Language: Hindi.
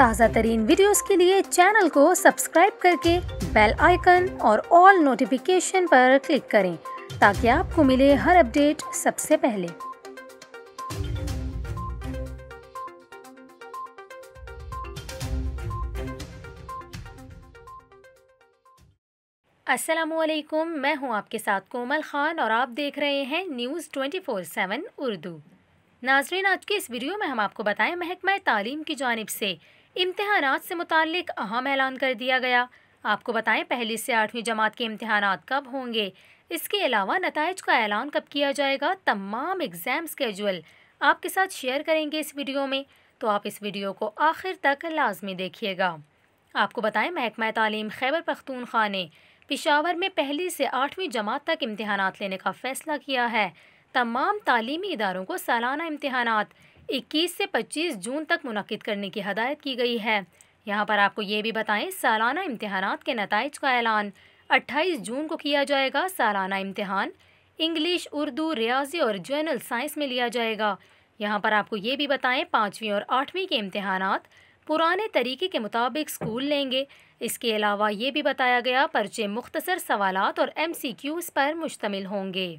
ताज़ा तरीन वीडियोस के लिए चैनल को सब्सक्राइब करके बेल आइकन और ऑल नोटिफिकेशन पर क्लिक करें ताकि आपको मिले हर अपडेट सबसे पहले। अस्सलामुअलैकुम, मैं हूं आपके साथ कोमल खान और आप देख रहे हैं न्यूज़ 24/7 उर्दू। नाजरीन, आज के इस वीडियो में हम आपको बताएं महकमा तालीम की जानिब से इम्तिहानात से मुताल्लिक अहम ऐलान कर दिया गया। आपको बताएं पहली से 8वीं जमात के इम्तिहानात कब होंगे, इसके अलावा नताइज का ऐलान कब किया जाएगा। तमाम एग्ज़ाम स्केजुअल आपके साथ शेयर करेंगे इस वीडियो में, तो आप इस वीडियो को आखिर तक लाजमी देखिएगा। आपको बताएं महकमा तालीम खैबर पख्तूनख्वा ने पेशावर में पहली से 8वीं जमात तक इम्तिहानात लेने का फ़ैसला किया है। तमाम तालीमी इदारों को सालाना इम्तिहानात 21 से 25 जून तक मुनक्किद करने की हदायत की गई है। यहाँ पर आपको ये भी बताएं, सालाना इम्तिहानात के नताइज का ऐलान 28 जून को किया जाएगा। सालाना इम्तिहान इंग्लिश, उर्दू, रियाजी और जनरल साइंस में लिया जाएगा। यहाँ पर आपको ये भी बताएं 5वीं और 8वीं के इम्तिहानात पुराने तरीके के मुताबिक स्कूल लेंगे। इसके अलावा ये भी बताया गया पर्चे मुख्तसर सवालात और MCQs पर मुश्तमिल होंगे।